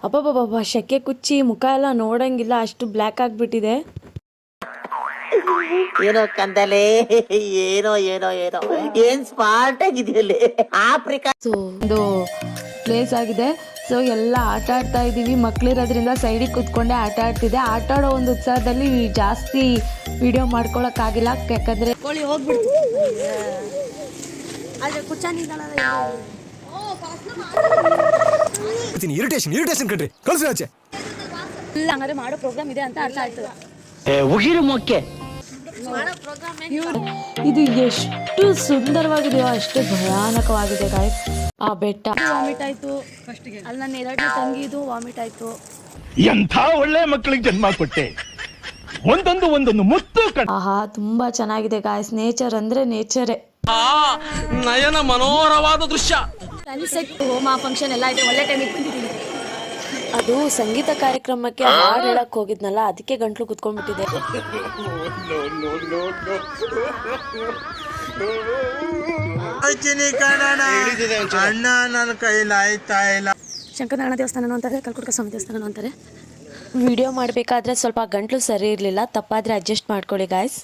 ಅಬ್ಬಬ್ಬಬ್ಬ ಶೆಕೆ ಕುಚ್ಚಿ ಮುಖ ಎಲ್ಲ ನೋಡಂಗಿಲ್ಲ, ಅಷ್ಟು ಬ್ಲ್ಯಾಕ್ ಆಗಿಬಿಟ್ಟಿದೆ. ಏನೋ ಕಂದಲೆ, ಏನೋ ಏನೋ ಏನೋ ಏನ್ ಸ್ಮಾರ್ಟ್ ಆಗಿದೆಯಲ್ಲಿ ಆಫ್ರಿಕಾ. ಒಂದು ಪ್ಲೇಸ್ ಆಗಿದೆ. ಸೊ ಎಲ್ಲ ಆಟ ಆಡ್ತಾ ಇದ್ದೀವಿ. ಮಕ್ಳಿರೋದ್ರಿಂದ ಸೈಡಿಗೆ ಕೂತ್ಕೊಂಡೆ ಆಟ ಆಡ್ತಿದ್ದೆ. ಆಟ ಆಡೋ ಒಂದು ಉತ್ಸಾಹದಲ್ಲಿ ಜಾಸ್ತಿ ವಿಡಿಯೋ ಮಾಡ್ಕೊಳಕ್ಕಾಗಿಲ್ಲ, ಯಾಕಂದ್ರೆ ಕೋಳಿ ಹೋಗ್ಬಿಡ್ತು. ಆದ್ರೆ ಇರಿಟೇಷನ್ ಕಣ್ರಿ, ಕಳ್ಸಿ ಆಚೆ. ಹಂಗಾರೆ ಮಾಡೋ ಪ್ರೋಗ್ರಾಮ್ ಇದೆ ಅಂತ ಅರ್ಥ ಆಯ್ತದ. ಉಗಿರು ಮೊಕ್ಕೆ ಇದು ಎಷ್ಟು ಸುಂದರವಾಗಿದೆಯೋ ಅಷ್ಟೇ ಭಯಾನಕವಾಗಿದೆ ಗಾಯ್ಸ್. ಆ ಬೆಟ್ಟ ವಾಮಿಟ್ ಆಯ್ತು. ಅಲ್ಲಿ ನನ್ನ 2ನೇ ತಂಗಿದು ವಾಮಿಟ್ ಆಯ್ತು. ಎಂಥ ಒಳ್ಳೆ ಮಕ್ಕಳಿಗೆ ಜನ್ಮ ಕೊಟ್ಟೆ, ಒಂದೊಂದು ಮುತ್ತು. ಆಹಾ, ತುಂಬಾ ಚೆನ್ನಾಗಿದೆ ಗಾಯ್ಸ್. ನೇಚರ್ ಅಂದ್ರೆ ನೇಚರೇ. ನಯನ ಮನೋಹರವಾದ ದೃಶ್ಯ. ಸನ್ಸೆಟ್ ಹೋಮ ಫಂಕ್ಷನ್ ಎಲ್ಲ ಇದೆ. ಒಳ್ಳೆ ಟೈಮಿಗೆ ಬಂದಿದ್ದೀನಿ. ಅದು ಸಂಗೀತ ಕಾರ್ಯಕ್ರಮಕ್ಕೆ ಹಾಡು ಹೇಳಕ್ ಹೋಗಿದ್ನಲ್ಲ, ಅದಕ್ಕೆ ಗಂಟ್ಲು ಕುತ್ಕೊಂಡ್ಬಿಟ್ಟಿದೆ. ಅಣ್ಣ ನನ್ನ ಕೈಲಿ ಆಯ್ತಾ ಇಲ್ಲ. ಶಂಕರನಾರಾಯಣ ದೇವಸ್ಥಾನ ಅಂತಾರೆ, ಕಲ್ಕುಟ್ಕ ಸ್ವಾಮಿ ದೇವಸ್ಥಾನ ಅಂತಾರೆ. ವಿಡಿಯೋ ಮಾಡಬೇಕಾದ್ರೆ ಸ್ವಲ್ಪ ಗಂಟ್ಲು ಸರಿ ಇರಲಿಲ್ಲ, ತಪ್ಪಾದ್ರೆ ಅಡ್ಜಸ್ಟ್ ಮಾಡ್ಕೊಳ್ಳಿ ಗಾಯ್ಸ್.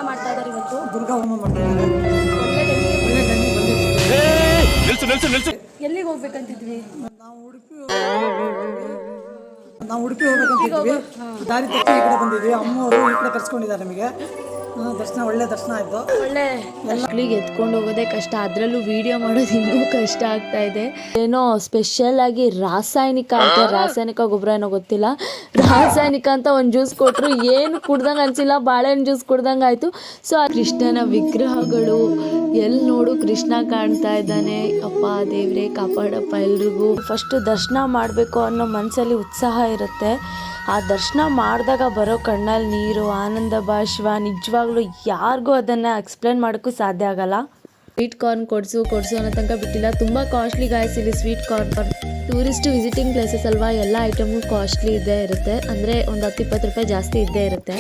ಮಾಡ್ತಾ ಇದ್ದಾರೆ ಇವತ್ತು. ದುರ್ಗಾ ಹೋಮ ಮಾಡ್ತಾರೆ. ಎಲ್ಲಿಗೆ ಹೋಗ್ಬೇಕಂತಿದ್ವಿ ನಾವು ಉಡುಪಿ ಹೋಗ್ಬೇಕಂತಿದ್ವಿ. ದಾರಿ ತಪ್ಪಿ ಈ ಕಡೆ ಬಂದಿದ್ವಿ. ಅಮ್ಮವರು ಈ ಕಡೆ ಕರ್ಸ್ಕೊಂಡಿದ್ದಾರೆ ನಮಗೆ. ದರ್ಶನ ಒಳ್ಳೆ ದರ್ಶನ ಆಯ್ತು. ಒಳ್ಳೆ ಮಕ್ಕಳಿಗೆ ಎತ್ಕೊಂಡು ಹೋಗೋದೇ ಕಷ್ಟ, ಅದರಲ್ಲೂ ವಿಡಿಯೋ ಮಾಡೋದು ಇನ್ನೂ ಕಷ್ಟ ಆಗ್ತಾ ಇದೆ. ಏನೋ ಸ್ಪೆಷಲ್ ಆಗಿ ರಾಸಾಯನಿಕ ಗೊಬ್ಬರ ಏನೋ ಗೊತ್ತಿಲ್ಲ, ರಾಸಾಯನಿಕ ಅಂತ ಒಂದು ಜ್ಯೂಸ್ ಕೊಟ್ಟರು. ಏನು ಕುಡ್ದಂಗೆ ಅನಿಸಿಲ್ಲ, ಬಾಳೆಹಣ್ಣು ಜ್ಯೂಸ್ ಕುಡ್ದಂಗೆ ಆಯಿತು. ಸೊ ಆ ಕೃಷ್ಣನ ವಿಗ್ರಹಗಳು ಎಲ್ಲಿ ನೋಡು ಕೃಷ್ಣ ಕಾಣ್ತಾ ಇದ್ದಾನೆ. ಅಪ್ಪ ದೇವ್ರೇ ಕಾಪಾಡಪ್ಪ ಎಲ್ರಿಗೂ. ಫಸ್ಟ್ ದರ್ಶನ ಮಾಡಬೇಕು ಅನ್ನೋ ಮನಸ್ಸಲ್ಲಿ ಉತ್ಸಾಹ ಇರುತ್ತೆ. ಆ ದರ್ಶನ ಮಾಡಿದಾಗ ಬರೋ ಕಣ್ಣಲ್ಲಿ ನೀರು, ಆನಂದ ಬಾಷ್ಪ, ನಿಜವಾಗ್ಲೂ ಯಾರಿಗೂ ಅದನ್ನು ಎಕ್ಸ್ಪ್ಲೇನ್ ಮಾಡೋಕ್ಕೂ ಸಾಧ್ಯ ಆಗಲ್ಲ. ಸ್ವೀಟ್ ಕಾರ್ನ್ ಕೊಡಿಸು ಅನ್ನೋ ತನಕ ಬಿಟ್ಟಿಲ್ಲ. ತುಂಬ ಕಾಸ್ಟ್ಲಿ ಗಾಯ್ಸ್ ಇಲ್ಲಿ sweet corn. Tourist visiting places ಅಲ್ವಾ, ಎಲ್ಲ ಐಟಮು ಕಾಸ್ಟ್ಲಿ ಇದ್ದೇ ಇರುತ್ತೆ. ಅಂದರೆ ಒಂದು 10-20 ರೂಪಾಯಿ ಜಾಸ್ತಿ ಇದ್ದೇ ಇರುತ್ತೆ.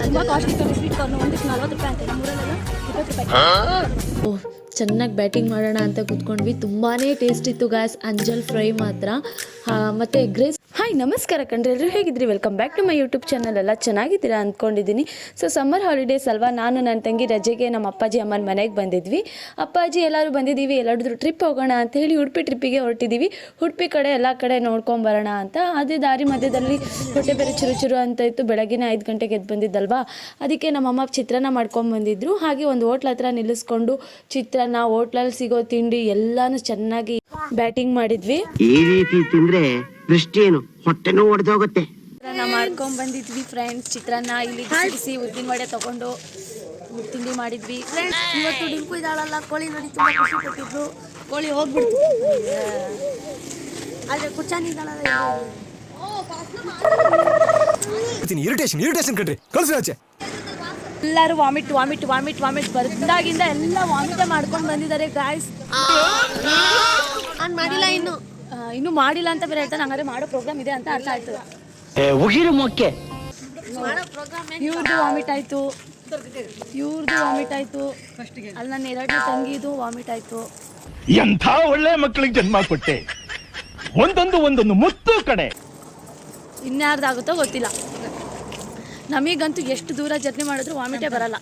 ತುಂಬ ಕಾಸ್ಟ್ಲಿ ಸ್ವೀಟ್ ಕಾರ್ನ್ ಒಂದಕ್ಕೆ 40 ರೂಪಾಯಿ ಅಂತ. ನಮ್ಮೂರಲ್ಲೆಲ್ಲ 20 ರೂಪಾಯಿ. ಓಹ್, ಚೆನ್ನಾಗಿ ಬ್ಯಾಟಿಂಗ್ ಮಾಡೋಣ ಅಂತ ಕೂತ್ಕೊಂಡ್ವಿ. ತುಂಬಾ ಟೇಸ್ಟ್ ಇತ್ತು ಗಾಯ್ಸ್. ಅಂಜಲ್ ಫ್ರೈ ಮಾತ್ರ ಮತ್ತು ಎಗ್ ರೈಸ್. ಹಾಯ್, ನಮಸ್ಕಾರ ಕಣ್ರಿ, ಎಲ್ಲರೂ ಹೇಗಿದ್ರಿ? Welcome back to my YouTube channel. ಎಲ್ಲ ಚೆನ್ನಾಗಿದ್ದೀರಾ ಅಂದ್ಕೊಂಡಿದ್ದೀನಿ. ಸೊ ಸಮ್ಮರ್ ಹಾಲಿಡೇಸ್ ಅಲ್ವಾ, ನಾನು ನನ್ನ ತಂಗಿ ರಜೆಗೆ ನಮ್ಮ ಅಪ್ಪಾಜಿ ಅಮ್ಮನ ಮನೆಗೆ ಬಂದಿದ್ವಿ. ಅಪ್ಪಾಜಿ ಎಲ್ಲರೂ ಬಂದಿದ್ದೀವಿ, ಎಲ್ಲಾದ್ರೂ ಟ್ರಿಪ್ ಹೋಗೋಣ ಅಂತ ಹೇಳಿ ಉಡುಪಿ ಟ್ರಿಪ್ಪಿಗೆ ಹೊರಟಿದ್ದೀವಿ. ಉಡುಪಿ ಕಡೆ ಎಲ್ಲ ಕಡೆ ನೋಡ್ಕೊಂಬರೋಣ ಅಂತ. ಅದೇ ದಾರಿ ಮಧ್ಯದಲ್ಲಿ ಹೊಟ್ಟೆ ಬೇರೆ ಚುರು ಅಂತ ಇತ್ತು. ಬೆಳಗಿನ 5 ಗಂಟೆಗೆ ಎದ್ದು ಬಂದಿದ್ದಲ್ವಾ, ಅದಕ್ಕೆ ನಮ್ಮಮ್ಮ ಚಿತ್ರಾನ್ನ ಮಾಡ್ಕೊಂಬಂದಿದ್ರು. ಹಾಗೆ ಒಂದು ಹೋಟ್ಲ್ ಹತ್ರ ನಿಲ್ಲಿಸ್ಕೊಂಡು ಚಿತ್ರಾನ್ನ, ಹೋಟ್ಲಲ್ಲಿ ಸಿಗೋ ತಿಂಡಿ ಎಲ್ಲಾನು ಚೆನ್ನಾಗಿ ಬ್ಯಾಟಿಂಗ್ ಮಾಡಿದ್ವಿ. ಈ ರೀತಿ ತಿಂದ್ರೆ ದೃಷ್ಟಿ ಏನು ಹೊಟ್ಟೆನೂ ಒಡೆದೋಗುತ್ತೆ. ಮಾಡ್ಕೊಂಡ್ ಬಂದಿದ್ವಿ ಫ್ರೆಂಡ್ಸ್. ಚಿತ್ರಾನ್ನ ಇಲ್ಲಿ ಬಿಸಿ ಉದ್ದಿನ ವಡೆ ತಗೊಂಡು ತಿಂಡಿ ಮಾಡಿದ್ವಿ ಫ್ರೆಂಡ್ಸ್. ಇವತ್ತು ಡಿಂಕು ಇದ್ದಾಳಲ್ಲ, ಕೋಳಿ ನೋಡಿ ತುಂಬ ಖುಷಿ ಪಟ್ಟಿದ್ರು. ಕೋಳಿ ಹೋಗ್ಬಿಡ್ತು. ಆದ್ರೆ ಕುಚ್ಚಾನಿ ಇದ್ದಾಳಲ್ಲ, ಇರಿಟೇಷನ್ ಕಣ್ರಿ, ಕಳ್ಸಿ ಆಚೆ. ಎಲ್ಲರೂ ವಾಮಿಟ್ ಬರ್ದಾಗಿಂದ ಎಲ್ಲ ವಾಮಿಟ ಮಾಡ್ಕೊಂಡು ಬಂದಿದ್ದಾರೆ ಗಾಯ್ಸ್. ಮಾಡಿಲ್ಲ ಇನ್ನೂ ಮಾಡಿಲ್ಲ ಅಂತ ಬೇರೆ ಹೇಳ್ತಾನೆ. ಹಂಗಾರೆ ಮಾಡೋ ಪ್ರೋಗ್ರಾಮ್ ಇದೆ ಅಂತ ಅರ್ಥ ಆಯ್ತದ. ಉಗಿರು ಮೊಕ್ಕೆ ಇವ್ರದ್ದು ವಾಮಿಟ್ ಆಯ್ತು. ಅಲ್ಲಿ ನನ್ನ 2ನೇ ತಂಗಿದು ವಾಮಿಟ್ ಆಯ್ತು. ಎಂಥ ಒಳ್ಳೆ ಮಕ್ಕಳಿಗೆ ಜನ್ಮ ಕೊಟ್ಟೆ, ಒಂದೊಂದು ಮುತ್ತು ಕಡೆ. ಇನ್ಯಾರ್ದಾಗುತ್ತೋ ಗೊತ್ತಿಲ್ಲ. ನಮಗಂತೂ ಎಷ್ಟು ದೂರ ಜರ್ನಿ ಮಾಡಿದ್ರು ವಾಮಿಟೇ ಬರಲ್ಲ.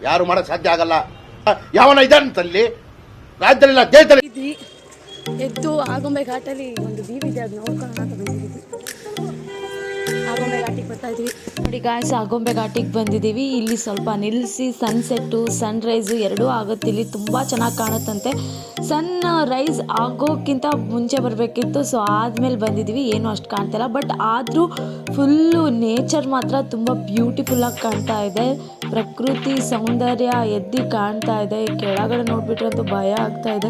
ಯಾರು ಮಾಡಕ್ ಸಾಧ್ಯ ಆಗಲ್ಲ. ಯಾವನ ಇದ್ದಾನಂತಲ್ಲಿ ರಾಜ್ಯದಲ್ಲಿಲ್ಲ, ದೇಶದಲ್ಲಿ. ಎದ್ದು ಆಗೊಂಬೆ ಘಾಟಲ್ಲಿ ಒಂದು ಬೀವ್ ಇದೆ, ಅದು ನೋಡ್ಕೊಳ್ಳೋಣ ಅಂತ ಬಂದಿದ್ದೀವಿ. ಆಗೊಂಬೆ ಘಾಟಿಗೆ ಬರ್ತಾ ಇದೀವಿ ನೋಡಿ ಗಾಯ್ಸ್. ಆಗೊಂಬೆ ಘಾಟಿಗೆ ಬಂದಿದ್ದೀವಿ. ಇಲ್ಲಿ ಸ್ವಲ್ಪ ನಿಲ್ಲಿಸಿ ಸನ್ಸೆಟ್ಟು ಸನ್ರೈಸು ಎರಡೂ ಆಗುತ್ತೆ. ಇಲ್ಲಿ ತುಂಬ ಚೆನ್ನಾಗಿ ಕಾಣುತ್ತಂತೆ. ಸನ್ ರೈಸ್ ಆಗೋಕ್ಕಿಂತ ಮುಂಚೆ ಬರಬೇಕಿತ್ತು. ಸೊ ಆದಮೇಲೆ ಬಂದಿದ್ದೀವಿ. ಏನೂ ಅಷ್ಟು ಕಾಣ್ತಿಲ್ಲ, ಬಟ್ ಆದರೂ ಫುಲ್ಲು ನೇಚರ್ ಮಾತ್ರ ತುಂಬ ಬ್ಯೂಟಿಫುಲ್ಲಾಗಿ ಕಾಣ್ತಾ ಇದೆ. ಪ್ರಕೃತಿ ಸೌಂದರ್ಯ ಎದ್ದು ಕಾಣ್ತಾ ಇದೆ. ಕೆಳಗಡೆ ನೋಡ್ಬಿಟ್ರಂತೂ ಭಯ ಆಗ್ತಾ ಇದೆ.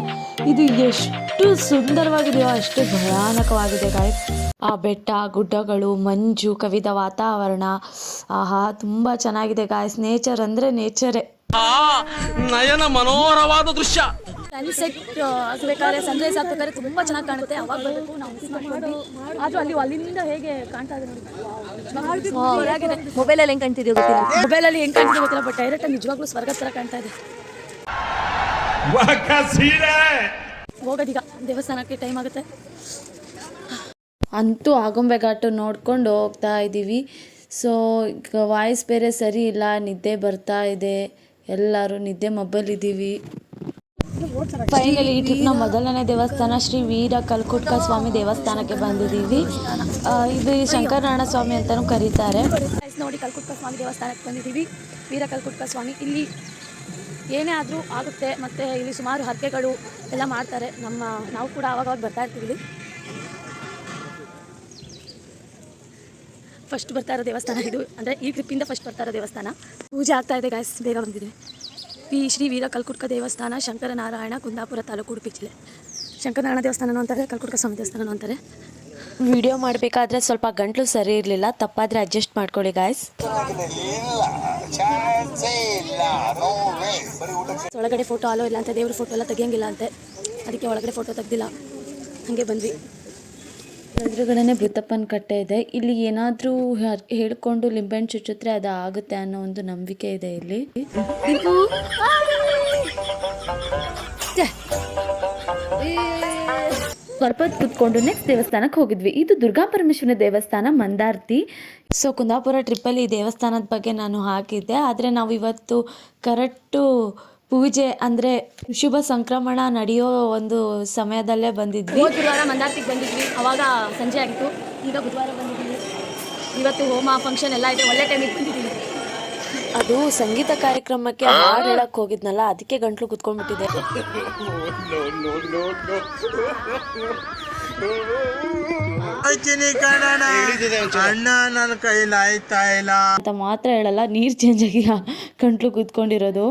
ಇದು ಎಷ್ಟು ಸುಂದರವಾಗಿದೆಯೋ ಅಷ್ಟೇ ಭಯಾನಕವಾಗಿದೆ ಗಾಯ್ಸ್. ಆ ಬೆಟ್ಟ ಗುಡ್ಡಗಳು, ಮಂಜು ಕವಿದ ವಾತಾವರಣ, ಆಹಾ ತುಂಬ ಚೆನ್ನಾಗಿದೆ ಗಾಯ್ಸ್. ನೇಚರ್ ಅಂದರೆ ನೇಚರೇ. ನಯನ ಮನೋಹರವಾದ ದೃಶ್ಯ. ಸನ್ಸೆಟ್ ಆಗಬೇಕಾದ್ರೆ ಸನ್ರೈಸ್ ಆಗ್ಬೇಕಾದ್ರೆ ತುಂಬ ಚೆನ್ನಾಗಿ ಕಾಣುತ್ತೆ. ಅವಾಗ ಬರಬೇಕು ನಾವು ಮಿಸ್ ಮಾಡ್ಕೊಂಡು. ಆದರೂ ಅಲ್ಲಿಂದ ಹೇಗೆ ಕಾಣ್ತಾ ಇದೆ ನೋಡಿ. ಮೊಬೈಲಲ್ಲಿ ಹೆಂಗೆ ಕಾಣ್ತಿದೆಯೋ ಗೊತ್ತಿಲ್ಲ. ಮೊಬೈಲಲ್ಲಿ ಹೆಂಗೆ ಕಾಣ್ತಿದೆ ಗೊತ್ತಿಲ್ಲ, ಬಟ್ ಡೈರೆಕ್ಟಾಗಿ ನಿಜವಾಗ್ಲೂ ಸ್ವರ್ಗದ ಥರ ಕಾಣ್ತಾ ಇದೆ. ಹೋಗೋದೀಗ ದೇವಸ್ಥಾನಕ್ಕೆ ಟೈಮ್ ಆಗುತ್ತೆ. ಅಂತೂ ಆಗುಂಬೆ ಘಾಟು ನೋಡ್ಕೊಂಡು ಹೋಗ್ತಾ ಇದ್ದೀವಿ. ಸೊ ಈಗ ವಾಯ್ಸ್ ಬೇರೆ ಸರಿ ಇಲ್ಲ, ನಿದ್ದೆ ಬರ್ತಾ ಇದೆ, ಎಲ್ಲರೂ ನಿದ್ದೆ ಮೊಬೈಲಿದ್ದೀವಿ. ಫೈನಲಿ ಈ ಟ್ರಿಪ್ನ ಮೊದಲನೇ ದೇವಸ್ಥಾನ ಶ್ರೀ ವೀರ ಕಲ್ಕುಟ್ಕ ಸ್ವಾಮಿ ದೇವಸ್ಥಾನಕ್ಕೆ ಬಂದಿದ್ದೀವಿ. ಇದು ಶಂಕರನಾರಾಯಣ ಸ್ವಾಮಿ ಅಂತಲೂ ಕರೀತಾರೆ. ನೋಡಿ, ಕಲ್ಕುಟ್ಕ ಸ್ವಾಮಿ ದೇವಸ್ಥಾನಕ್ಕೆ ಬಂದಿದ್ದೀವಿ. ವೀರ ಕಲ್ಕುಟ್ಕ ಸ್ವಾಮಿ, ಇಲ್ಲಿ ಏನೇ ಆದರೂ ಆಗುತ್ತೆ. ಮತ್ತು ಇಲ್ಲಿ ಸುಮಾರು ಹರಕೆಗಳು ಎಲ್ಲ ಮಾಡ್ತಾರೆ. ನಾವು ಕೂಡ ಆವಾಗ ಬರ್ತಾ ಇರ್ತೀವಿ. ಫಸ್ಟ್ ಬರ್ತಾ ಇರೋ ದೇವಸ್ಥಾನ ಇದು, ಅಂದರೆ ಈ ಟ್ರಿಪ್ಪಿಂದ ಫಸ್ಟ್ ಬರ್ತಾ ಇರೋ ದೇವಸ್ಥಾನ. ಪೂಜೆ ಆಗ್ತಾ ಇದೆ ಗಾಯ್ಸ್, ಬೇಗ ಬಂದಿದ್ದೀವಿ. ಶ್ರೀ ವೀರ ಕಲ್ಕುಟ್ಕ ದೇವಸ್ಥಾನ, ಶಂಕರನಾರಾಯಣ, ಕುಂದಾಪುರ ತಾಲೂಕು, ಉಡುಪಿ ಜಿಲ್ಲೆ. ಶಂಕರನಾರಾಯಣ ದೇವಸ್ಥಾನನೂ ಅಂತಾರೆ, ಕಲ್ಕುಟ್ಕ ಸ್ವಾಮಿ ದೇವಸ್ಥಾನನೂ ಅಂತಾರೆ. ವಿಡಿಯೋ ಮಾಡಬೇಕಾದ್ರೆ ಸ್ವಲ್ಪ ಗಂಟ್ಲು ಸರಿ ಇರಲಿಲ್ಲ, ತಪ್ಪಾದರೆ ಅಡ್ಜಸ್ಟ್ ಮಾಡ್ಕೊಳ್ಳಿ ಗಾಯ್ಸ್. ಒಳಗಡೆ ಫೋಟೋ ಅಲೋ ಇಲ್ಲ ಅಂತೆ, ದೇವ್ರ ಫೋಟೋ ಎಲ್ಲ ತೆಗಿಯಂಗಿಲ್ಲ ಅಂತೆ, ಅದಕ್ಕೆ ಒಳಗಡೆ ಫೋಟೋ ತೆಗ್ದಿಲ್ಲ, ಹಾಗೆ ಬಂದ್ವಿ. ಎದುರುಗಡೆನೆ ಬುತ್ತಪ್ಪನ ಕಟ್ಟೆ ಇದೆ. ಇಲ್ಲಿ ಏನಾದರೂ ಹೇಳ್ಕೊಂಡು ಲಿಂಬೆಹಣ್ಣು ಚುಚ್ಚಿದ್ರೆ ಅದು ಆಗುತ್ತೆ ಅನ್ನೋ ಒಂದು ನಂಬಿಕೆ ಇದೆ ಇಲ್ಲಿ. ಸ್ವಲ್ಪ ಹೊತ್ತು ಕೂತ್ಕೊಂಡು ನೆಕ್ಸ್ಟ್ ದೇವಸ್ಥಾನಕ್ಕೆ ಹೋಗಿದ್ವಿ. ಇದು ದುರ್ಗಾ ಪರಮೇಶ್ವರನ ದೇವಸ್ಥಾನ, ಮಂದಾರ್ತಿ. ಸೊ ಕುಂದಾಪುರ ಟ್ರಿಪ್ಪಲ್ಲಿ ಈ ದೇವಸ್ಥಾನದ ಬಗ್ಗೆ ನಾನು ಹಾಕಿದ್ದೆ, ಆದರೆ ನಾವು ಇವತ್ತು ಕರೆಕ್ಟು ಪೂಜೆ ಅಂದರೆ ಶುಭ ಸಂಕ್ರಮಣ ನಡೆಯೋ ಒಂದು ಸಮಯದಲ್ಲೇ ಬಂದಿದ್ವಿ. ಬುಧವಾರ ಮಂದಾರ್ತಿಗೆ ಬಂದಿದ್ವಿ, ಅವಾಗ ಸಂಜೆ ಆಗಿತ್ತು. ಈಗ ಬುಧವಾರ ಬಂದಿದ್ವಿ. ಇವತ್ತು ಹೋಮ ಫಂಕ್ಷನ್ ಎಲ್ಲ ಇದೆ, ಒಳ್ಳೆ ಟೈಮಿಗೆ ಬಂದಿದ್ದೀವಿ. ಅದು ಸಂಗೀತ ಕಾರ್ಯಕ್ರಮಕ್ಕೆ ಹಾಡು ಹೇಳಕ್ಕೆ ಹೋಗಿದ್ನಲ್ಲ, ಅದಕ್ಕೆ ಗಂಟ್ಲು ಕುತ್ಕೊಂಡ್ಬಿಟ್ಟಿದೆ ಅಣ್ಣ ನನ್ನ ಕೈಲಿ ಆಯ್ತಾ ಇಲ್ಲ ಅಂತ ಮಾತ್ರ ಹೇಳಲ್ಲ, ನೀರು ಚೇಂಜ್ ಆಗಿ ಗಂಟ್ಲು ಕುತ್ಕೊಂಡಿರೋದು.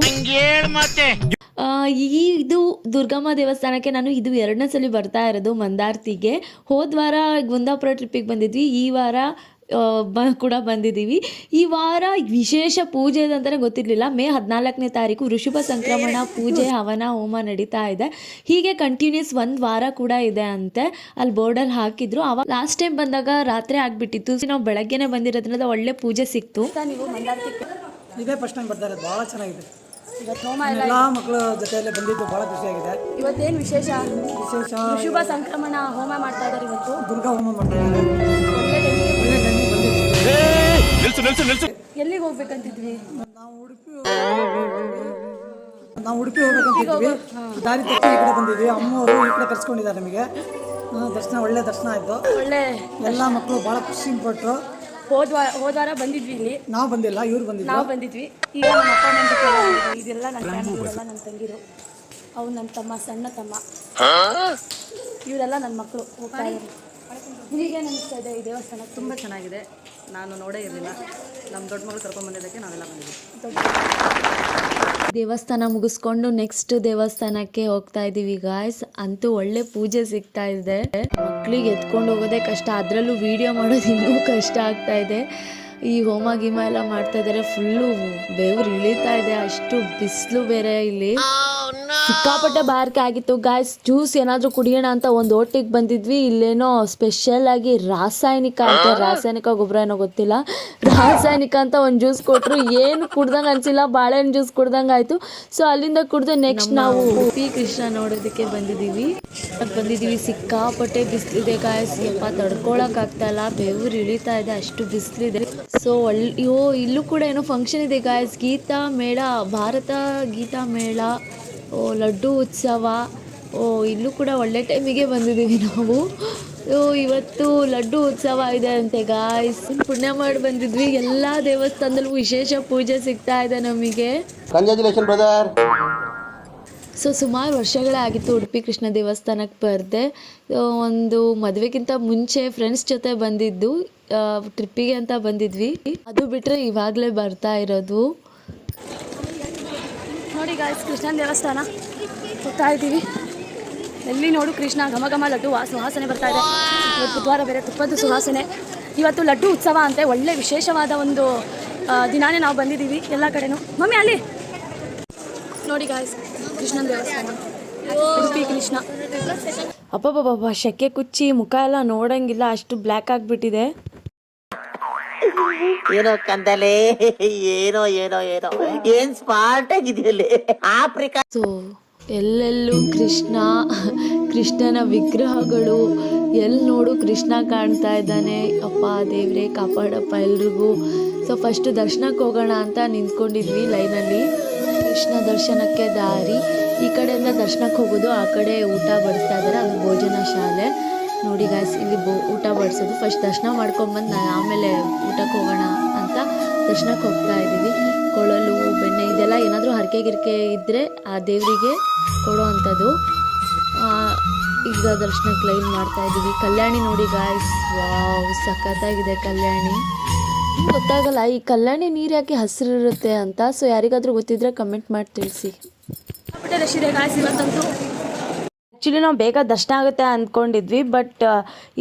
ಇದು ದುರ್ಗಮ್ಮ ದೇವಸ್ಥಾನಕ್ಕೆ ನಾನು ಇದು 2ನೇ ಸಲ ಬರ್ತಾ ಇರೋದು ಮಂದಾರ್ತಿಗೆ. ಹೋದ್ವಾರ ಕುಂದಾಪುರ ಟ್ರಿಪ್ಪಿಗೆ ಬಂದಿದ್ವಿ, ಈ ವಾರ ಕೂಡ ಬಂದಿದ್ದೀವಿ. ಈ ವಾರ ವಿಶೇಷ ಪೂಜೆ ಅಂತಲೇ ಗೊತ್ತಿರಲಿಲ್ಲ. ಮೇ 14ನೇ ತಾರೀಕು ಋಷಭ ಸಂಕ್ರಮಣ ಪೂಜೆ, ಹವನ ಹೋಮ ನಡೀತಾ ಇದೆ. ಹೀಗೆ ಕಂಟಿನ್ಯೂಸ್ 1 ವಾರ ಕೂಡ ಇದೆ ಅಂತೆ, ಅಲ್ಲಿ ಬೋರ್ಡಲ್ಲಿ ಹಾಕಿದ್ರು. ಅವಾಗ ಲಾಸ್ಟ್ ಟೈಮ್ ಬಂದಾಗ ರಾತ್ರಿ ಆಗಿಬಿಟ್ಟಿತ್ತು. ನಾವು ಬೆಳಗ್ಗೆನೇ ಬಂದಿರೋದ್ರಿಂದ ಒಳ್ಳೆ ಪೂಜೆ ಸಿಕ್ತು. ನೀವು ಮಂದಾರ್ತಿಗೆ ಇದೇ ಫಸ್ಟ್ ಟೈಮ್ ಬರ್ತಾ ಇರೋದು, ಭಾಳ ಚೆನ್ನಾಗಿದೆ. ಇವತ್ತು ಹೋಮ ಎಲ್ಲ ಮಕ್ಕಳ ಜೊತೆಯಲ್ಲೇ ಬಂದಿದ್ದು ಭಾಳ ಖುಷಿಯಾಗಿದೆ. ಇವತ್ತೇನು ವಿಶೇಷ ಶುಭ ಸಂಕ್ರಮಣ ಹೋಮ ಮಾಡ್ತಾ ಇದ್ದಾರೆ. ಇವತ್ತು ದುರ್ಗಾ ಹೋಮ ಮಾಡ್ತಾರೆ. ಒಳ್ಳೆ ಟೈಮಿಗೆ ಬಂದಿದ್ವಿ. ಎಲ್ಲಿಗೆ ಹೋಗ್ಬೇಕಂತಿದ್ವಿ? ನಾವು ಉಡುಪಿ ಹೋಗ್ಬೇಕಂತಿದ್ವಿ, ದಾರಿ ತಪ್ಪಿ ಈ ಕಡೆ ಬಂದಿದ್ವಿ. ಅಮ್ಮವರು ಈ ಕಡೆ ಕರ್ಸ್ಕೊಂಡಿದ್ದಾರೆ ನಮಗೆ. ಒಳ್ಳೆ ದರ್ಶನ ಆಯಿತು. ಒಳ್ಳೆ ಎಲ್ಲ ಮಕ್ಕಳು ಭಾಳ ಖುಷಿ ಪಟ್ಟರು. ಹೋದ್ವಾರ ಬಂದಿದ್ವಿ ಇಲ್ಲಿ. ನಾವು ಬಂದಿಲ್ಲ, ಇವ್ರು ಬಂದಿದ್ವಿ. ನಾವು ಬಂದಿದ್ವಿ. ಈಗ ನಮ್ಮ ಅಪ್ಪ ಅಮ್ಮನ ಜೊತೆ ಇದೆಲ್ಲ ನನ್ನ ಫ್ಯಾಮಿಲಿ, ಎಲ್ಲ ನನ್ನ ತಂಗಿರು, ಅವ್ರು ನನ್ನ ತಮ್ಮ, ಸಣ್ಣ ತಮ್ಮ, ಇವರೆಲ್ಲ ನನ್ನ ಮಕ್ಕಳು ಹೋಗ್ತಾ ಇದ್ದಾರೆ. ನಿಮಗೇನು ಅನಿಸ್ತಾ ಇದೆ ಈ ದೇವಸ್ಥಾನ? ತುಂಬ ಚೆನ್ನಾಗಿದೆ. ನಾನು ನೋಡೇ ಇರಲಿಲ್ಲ, ನಮ್ಮ ದೊಡ್ಡ ಮಗಳು ಕರ್ಕೊಂಡ್ಬಂದಿದ್ದಕ್ಕೆ ನಾವೆಲ್ಲ ಬಂದಿದ್ವಿ. ದೇವಸ್ಥಾನ ಮುಗಿಸ್ಕೊಂಡು ನೆಕ್ಸ್ಟ್ ದೇವಸ್ಥಾನಕ್ಕೆ ಹೋಗ್ತಾ ಇದ್ದೀವಿ ಗಾಯ್ಸ್. ಅಂತೂ ಒಳ್ಳೆ ಪೂಜೆ ಸಿಗ್ತಾ ಇದೆ. ಮಕ್ಳಿಗೆ ಎತ್ಕೊಂಡು ಹೋಗೋದೇ ಕಷ್ಟ, ಅದರಲ್ಲೂ ವಿಡಿಯೋ ಮಾಡೋದು ಇನ್ನೂ ಕಷ್ಟ ಆಗ್ತಾ ಇದೆ. ಈ ಹೋಮ ಗೀಮ ಎಲ್ಲ ಮಾಡ್ತಾ ಇದ್ದಾರೆ, ಫುಲ್ಲು ಬೆವರು ಇಳಿತಾ ಇದೆ, ಅಷ್ಟು ಬಿಸಿಲು ಬೇರೆ ಇಲ್ಲಿ. ಸಿಕ್ಕಾಪಟ್ಟೆ ಬಾರಿಕೆ ಆಗಿತ್ತು ಗಾಯ್ಸ್. ಜ್ಯೂಸ್ ಏನಾದರೂ ಕುಡಿಯೋಣ ಅಂತ ಒಂದು ಓಟಿಗೆ ಬಂದಿದ್ವಿ. ಇಲ್ಲೇನೋ ಸ್ಪೆಷಲ್ ಆಗಿ ರಾಸಾಯನಿಕ ಅಂತ, ರಾಸಾಯನಿಕ ಗೊಬ್ಬರ ಏನೋ ಗೊತ್ತಿಲ್ಲ, ರಾಸಾಯನಿಕ ಅಂತ ಒಂದು ಜ್ಯೂಸ್ ಕೊಟ್ಟರು. ಏನು ಕುಡ್ದಂಗೆ ಅನಿಸಿಲ್ಲ, ಬಾಳೆಹಣ್ಣು ಜ್ಯೂಸ್ ಕುಡ್ದಂಗೆ ಆಯಿತು. ಸೊ ಅಲ್ಲಿಂದ ಕುಡಿದು ನೆಕ್ಸ್ಟ್ ನಾವು ಉಡುಪಿ ಕೃಷ್ಣ ನೋಡೋದಕ್ಕೆ ಬಂದಿದ್ದೀವಿ. ಸಿಕ್ಕಾಪಟ್ಟೆ ಬಿಸಿಲಿದೆ ಗಾಯ್ಸ್, ಯಪ್ಪ ತಡ್ಕೊಳಕ್ಕಾಗ್ತಾಯಿಲ್ಲ, ಬೆವರು ಇಳಿತಾ ಇದೆ, ಅಷ್ಟು ಬಿಸಿಲಿದೆ. ಸೊ ಇಲ್ಲೂ ಕೂಡ ಏನೋ ಫಂಕ್ಷನ್ ಇದೆ ಗಾಯ್ಸ್, ಗೀತಾ ಮೇಳ, ಭಾರತ ಗೀತಾ ಮೇಳ, ಲಡ್ಡು ಉತ್ಸವ. ಇಲ್ಲೂ ಕೂಡ ಒಳ್ಳೆ ಟೈಮಿಗೆ ಬಂದಿದ್ದೀವಿ ನಾವು. ಇವತ್ತು ಲಡ್ಡು ಉತ್ಸವ ಇದೆ ಅಂತೆ ಗಾಯ್ಸ್. ಪುಣ್ಯ ಮಾಡಿ ಬಂದಿದ್ವಿ. ಎಲ್ಲ ದೇವಸ್ಥಾನದಲ್ಲೂ ವಿಶೇಷ ಪೂಜೆ ಸಿಗ್ತಾ ಇದೆ ನಮಗೆ. Congratulation brother. ಸೊ ಸುಮಾರು ವರ್ಷಗಳೇ ಆಗಿತ್ತು ಉಡುಪಿ ಕೃಷ್ಣ ದೇವಸ್ಥಾನಕ್ಕೆ ಬರದೆ. ಒಂದು ಮದುವೆಗಿಂತ ಮುಂಚೆ ಫ್ರೆಂಡ್ಸ್ ಜೊತೆ ಬಂದಿದ್ದು, ಟ್ರಿಪ್ಪಿಗೆ ಅಂತ ಬಂದಿದ್ವಿ. ಅದು ಬಿಟ್ಟರೆ ಇವಾಗಲೇ ಬರ್ತಾ ಇರೋದು. ನೋಡಿ ಗಾಯ್ಸ್, ಕೃಷ್ಣನ ದೇವಸ್ಥಾನ ಹೋಗ್ತಾ ಇದ್ದೀವಿ. ಎಲ್ಲಿ ನೋಡು ಕೃಷ್ಣ, ಘಮ ಘಮ ಲಡ್ಡು ಸುವಾಸನೆ ಬರ್ತಾ ಇದೆ. ಇವತ್ತು ಬುಧವಾರ ಬೇರೆ, ತುಪ್ಪದ ಸುವಾಸನೆ. ಇವತ್ತು ಲಡ್ಡು ಉತ್ಸವ ಅಂತೆ, ಒಳ್ಳೆ ವಿಶೇಷವಾದ ಒಂದು ದಿನಾನೇ ನಾವು ಬಂದಿದ್ದೀವಿ ಎಲ್ಲ ಕಡೆನೂ. ಮಮ್ಮಿ ಅಲ್ಲಿ ನೋಡಿ ಗಾಯ್ಸ್, ಕೃಷ್ಣನ ದೇವಸ್ಥಾನ ಉಡುಪಿ ಕೃಷ್ಣ. ಅಪ್ಪಬ್ಬಬ್ಬ ಶೆಕೆ ಕುಚ್ಚಿ ಮುಖ ಎಲ್ಲ ನೋಡಂಗಿಲ್ಲ, ಅಷ್ಟು ಬ್ಲ್ಯಾಕ್ ಆಗಿಬಿಟ್ಟಿದೆ. ಏನೋ ಕಂದಲೆ, ಏನೋ ಏನೋ ಏನೋ ಏನ್ ಸ್ಮಾರ್ಟ್ ಆಗಿದೆಯಲ್ಲೇ ಆಫ್ರಿಕಾ. ಸೊ ಎಲ್ಲೆಲ್ಲೂ ಕೃಷ್ಣನ ವಿಗ್ರಹಗಳು, ಎಲ್ಲಿ ನೋಡು ಕೃಷ್ಣ ಕಾಣ್ತಾ ಇದ್ದಾನೆ. ಅಪ್ಪ ದೇವ್ರೆ ಕಾಪಾಡಪ್ಪ ಎಲ್ರಿಗೂ. ಸೊ ಫಸ್ಟ್ ದರ್ಶನಕ್ಕೆ ಹೋಗೋಣ ಅಂತ ನಿಂತ್ಕೊಂಡಿದ್ವಿ ಲೈನಲ್ಲಿ. ಕೃಷ್ಣ ದರ್ಶನಕ್ಕೆ ದಾರಿ ಈ ಕಡೆಯಿಂದ ದರ್ಶನಕ್ಕೆ ಹೋಗೋದು, ಆ ಕಡೆ ಊಟ ಬಡಿಸ್ತಾ ಇದ್ದಾರೆ, ಅದು ಭೋಜನ ಶಾಲೆ. ನೋಡಿ ಗಾಯ್ಸ್, ಇಲ್ಲಿ ಊಟ ಬಡಿಸೋದು. ಫಸ್ಟ್ ದರ್ಶನ ಮಾಡ್ಕೊಂಬಂದು ಆಮೇಲೆ ಊಟಕ್ಕೆ ಹೋಗೋಣ ಅಂತ ದರ್ಶನಕ್ಕೆ ಹೋಗ್ತಾ ಇದ್ದೀವಿ. ಕೊಳಲು ಬೆಣ್ಣೆ ಇದೆಲ್ಲ ಏನಾದರೂ ಹರಕೆ ಗಿರ್ಕೆ ಇದ್ದರೆ ಆ ದೇವರಿಗೆ ಕೊಡೋ ಅಂಥದ್ದು. ಈಗ ದರ್ಶನಕ್ಕೆ ಲೈನ್ ಮಾಡ್ತಾ ಇದ್ದೀವಿ. ಕಲ್ಯಾಣಿ ನೋಡಿ ಗಾಯ್ಸ್, ವಾವ್ ಸಖತ್ತಾಗಿದೆ ಕಲ್ಯಾಣಿ. ಗೊತ್ತಾಗಲ್ಲ ಈ ಕಲ್ಯಾಣಿ ನೀರು ಯಾಕೆ ಹಸಿರಿರುತ್ತೆ ಅಂತ. ಸೊ ಯಾರಿಗಾದರೂ ಗೊತ್ತಿದ್ರೆ ಕಮೆಂಟ್ ಮಾಡಿ ತಿಳಿಸಿ. ರಶ್ ಇದೆ ಗಾಯ್ಸ್ ಇವತ್ತಂತೂ. ಆ್ಯಕ್ಚುಲಿ ನಾವು ಬೇಗ ದರ್ಶನ ಆಗುತ್ತೆ ಅಂದ್ಕೊಂಡಿದ್ವಿ, ಬಟ್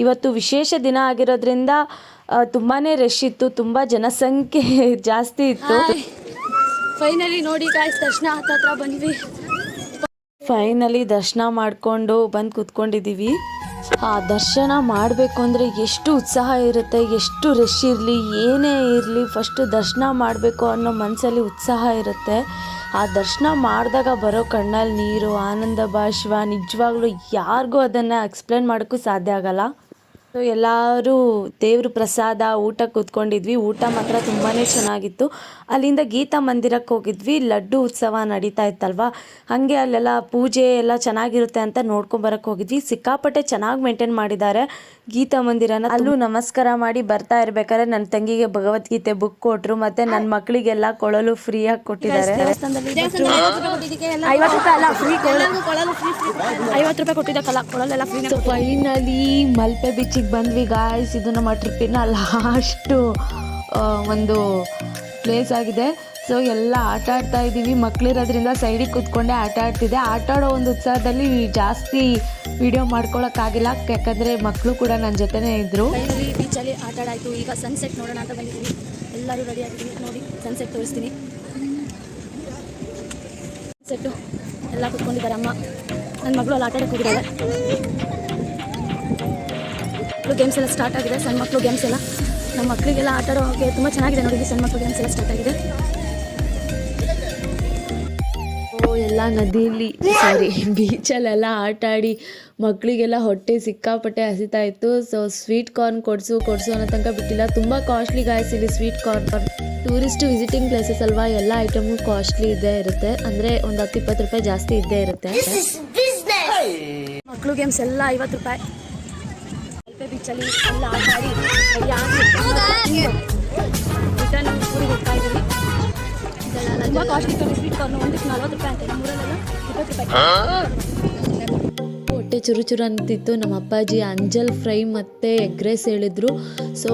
ಇವತ್ತು ವಿಶೇಷ ದಿನ ಆಗಿರೋದ್ರಿಂದ ತುಂಬಾ ರಶ್ ಇತ್ತು, ತುಂಬ ಜನಸಂಖ್ಯೆ ಜಾಸ್ತಿ ಇತ್ತು. ಫೈನಲಿ ನೋಡಿ ಗಾಯ್ಸ್ ದರ್ಶನ ಹತ್ರ ಬಂದ್ವಿ. ಫೈನಲಿ ದರ್ಶನ ಮಾಡಿಕೊಂಡು ಬಂದು ಕೂತ್ಕೊಂಡಿದ್ದೀವಿ. ಆ ದರ್ಶನ ಮಾಡಬೇಕು ಅಂದರೆ ಎಷ್ಟು ಉತ್ಸಾಹ ಇರುತ್ತೆ, ಎಷ್ಟು ರಶ್ ಇರಲಿ ಏನೇ ಇರಲಿ, ಫಸ್ಟು ದರ್ಶನ ಮಾಡಬೇಕು ಅನ್ನೋ ಮನಸ್ಸಲ್ಲಿ ಉತ್ಸಾಹ ಇರುತ್ತೆ. ಆ ದರ್ಶನ ಮಾಡಿದಾಗ ಬರೋ ಕಣ್ಣಲ್ಲಿ ನೀರು, ಆನಂದ ಬಾಷ್ಪ ನಿಜವಾಗ್ಲೂ ಯಾರಿಗೂ ಅದನ್ನು ಎಕ್ಸ್ಪ್ಲೇನ್ ಮಾಡೋಕ್ಕೂ ಸಾಧ್ಯ ಆಗಲ್ಲ. ಸೊ ಎಲ್ಲರೂ ದೇವ್ರ ಪ್ರಸಾದ ಊಟಕ್ಕೆ ಕೂತ್ಕೊಂಡಿದ್ವಿ. ಊಟ ಮಾತ್ರ ತುಂಬಾ ಚೆನ್ನಾಗಿತ್ತು. ಅಲ್ಲಿಂದ ಗೀತಾ ಮಂದಿರಕ್ಕೆ ಹೋಗಿದ್ವಿ. ಲಡ್ಡು ಉತ್ಸವ ನಡೀತಾ ಇತ್ತಲ್ವ, ಹಾಗೆ ಅಲ್ಲೆಲ್ಲ ಪೂಜೆ ಎಲ್ಲ ಚೆನ್ನಾಗಿರುತ್ತೆ ಅಂತ ನೋಡ್ಕೊಂಬರಕ್ಕೆ ಹೋಗಿದ್ವಿ. ಸಿಕ್ಕಾಪಟ್ಟೆ ಚೆನ್ನಾಗಿ ಮೇಂಟೈನ್ ಮಾಡಿದ್ದಾರೆ ಗೀತಾ ಮಂದಿರನ. ಅಲ್ಲೂ ನಮಸ್ಕಾರ ಮಾಡಿ ಬರ್ತಾ ಇರ್ಬೇಕಾದ್ರೆ ನನ್ನ ತಂಗಿಗೆ ಭಗವದ್ಗೀತೆ ಬುಕ್ ಕೊಟ್ಟರು, ಮತ್ತು ನನ್ನ ಮಕ್ಕಳಿಗೆಲ್ಲ ಕೊಳಲು ಫ್ರೀಯಾಗಿ ಕೊಟ್ಟಿದ್ದಾರೆ. ₹50 ಅಲ್ಲ ಫ್ರೀ, 50 ರೂಪಾಯಿ ಕೊಟ್ಟಿದ್ದಕ್ಕಲ್ಲ ಕೊಳಲೆಲ್ಲ ಫ್ರೀ. ಸೊ ಫೈನಲಿ ಮಲ್ಪೆ ಬೀಚಿಗೆ ಬಂದ್ವಿ ಗಾಯ್ಸ್. ಇದು ನಮ್ಮ ಟ್ರಿಪ್ಪಿನ ಲಾಸ್ಟು ಒಂದು ಪ್ಲೇಸ್ ಆಗಿದೆ. ಸೊ ಎಲ್ಲ ಆಟ ಆಡ್ತಾ ಇದ್ದೀವಿ. ಮಕ್ಕಳಿರೋದ್ರಿಂದ ಸೈಡಿಗೆ ಕೂತ್ಕೊಂಡೆ ಆಟ ಆಡ್ತಿದ್ದೆ. ಆಟ ಆಡೋ ಒಂದು ಉತ್ಸಾಹದಲ್ಲಿ ಜಾಸ್ತಿ ವಿಡಿಯೋ ಮಾಡ್ಕೊಳಕ್ಕಾಗಿಲ್ಲ, ಯಾಕಂದರೆ ಮಕ್ಕಳು ಕೂಡ ನನ್ನ ಜೊತೆನೇ ಇದ್ದರು. ಫೈನಲಿ ಬೀಚಲ್ಲಿ ಆಟ ಆಡಾಯಿತು. ಈಗ ಸನ್ಸೆಟ್ ನೋಡೋಣ ಅಂತ ಬಂದಿದ್ದೀವಿ. ಎಲ್ಲರೂ ರೆಡಿ ಆಗಿದ್ದೀವಿ. ನೋಡಿ ಸನ್ಸೆಟ್ ತೋರಿಸ್ತೀನಿ. ಸನ್ಸೆಟ್ಟು ಎಲ್ಲ ಕೂತ್ಕೊಂಡಿದ್ದಾರೆ. ಅಮ್ಮ ನನ್ನ ಮಗಳು ಅಲ್ಲಿ ಆಟ ಆಡೋಕ್ಕೆ ಹೋಗಿದ್ದಾರೆ. ಗೇಮ್ಸ್ ಎಲ್ಲ ಸ್ಟಾರ್ಟ್ ಆಗಿದೆ. ಸಣ್ಣ ಮಕ್ಕಳು ಗೇಮ್ಸ್ ಎಲ್ಲ ನಮ್ಮ ಮಕ್ಕಳಿಗೆಲ್ಲ ಆಟ ಆಡೋಕ್ಕೆ ತುಂಬ ಚೆನ್ನಾಗಿದೆ. ನೋಡಿ ಸಣ್ಣ ಮಕ್ಕಳು ಗೇಮ್ಸ್ ಎಲ್ಲ ಸ್ಟಾರ್ಟ್ ಆಗಿದೆ. ಎಲ್ಲ ನದಿಯಲ್ಲಿ ಬೀಚಲ್ಲೆಲ್ಲ ಆಟ ಆಡಿ ಮಕ್ಕಳಿಗೆಲ್ಲ ಹೊಟ್ಟೆ ಸಿಕ್ಕಾಪಟ್ಟೆ ಹಸಿತಾ ಇತ್ತು. ಸೊ ಸ್ವೀಟ್ ಕಾರ್ನ್ ಕೊಡಿಸು ಅನ್ನೋ ತನಕ ಬಿಟ್ಟಿಲ್ಲ. ತುಂಬ ಕಾಸ್ಟ್ಲಿ ಗಾಯ್ಸ್ ಇಲ್ಲಿ sweet corn. Tourist visiting places ಅಲ್ವಾ, ಎಲ್ಲ ಐಟಮು ಕಾಸ್ಟ್ಲಿ ಇದ್ದೇ ಇರುತ್ತೆ. ಅಂದರೆ ಒಂದು 10-20 ರೂಪಾಯಿ ಜಾಸ್ತಿ ಇದ್ದೇ ಇರುತ್ತೆ. ಮಕ್ಕಳು ಗೇಮ್ಸ್ ಎಲ್ಲ 50 ರೂಪಾಯಿ. ಮಲ್ಪೆ ಬೀಚಲ್ಲಿ ಎಲ್ಲ ಆಟ ಆಡಿ ರಿಟರ್ನ್ ಊರಿಗೆ ಹೋಗ್ತಾ ಇದ್ದೀವಿ. ತುಂಬ ಕಾಸ್ಟ್ಲಿ ಇತ್ತು ಸ್ವೀಟ್ ಕಾರ್ನು. ಒಂದಕ್ಕೆ 40 ರೂಪಾಯಿ ಅಂತ. ನಮ್ಮೂರಲ್ಲೆಲ್ಲ 20 ರೂಪಾಯಿ. ಹೊಟ್ಟೆ ಚುರು ಅಂತಿತ್ತು. ನಮ್ಮ ಅಪ್ಪಾಜಿ ಅಂಜಲ್ ಫ್ರೈ ಮತ್ತು ಎಗ್ ರೈಸ್ ಹೇಳಿದ್ರು. ಸೊ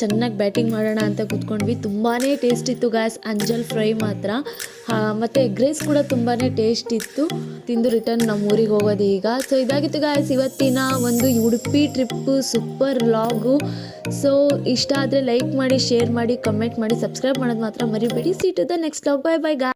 ಚೆನ್ನಾಗಿ ಬ್ಯಾಟಿಂಗ್ ಮಾಡೋಣ ಅಂತ ಕೂತ್ಕೊಂಡ್ವಿ. ತುಂಬಾ ಟೇಸ್ಟ್ ಇತ್ತು ಗಾಯ್ಸ್ ಅಂಜಲ್ ಫ್ರೈ ಮಾತ್ರ. ಮತ್ತು ಎಗ್ ರೈಸ್ ಕೂಡ ತುಂಬಾ ಟೇಸ್ಟ್ ಇತ್ತು. ತಿಂದು ರಿಟರ್ನ್ ನಮ್ಮ ಊರಿಗೆ ಹೋಗೋದು ಈಗ. ಸೊ ಇದಾಗಿತ್ತು ಗಾಯ್ಸ್ ಇವತ್ತಿನ ಒಂದು Udupi trip super vlog. So ಇಷ್ಟ ಆದರೆ ಲೈಕ್ ಮಾಡಿ, ಶೇರ್ ಮಾಡಿ, ಕಮೆಂಟ್ ಮಾಡಿ, ಸಬ್ಸ್ಕ್ರೈಬ್ ಮಾಡೋದು ಮಾತ್ರ ಮರಿಬೇಡಿ. See to the next vlog. Bye bye guys.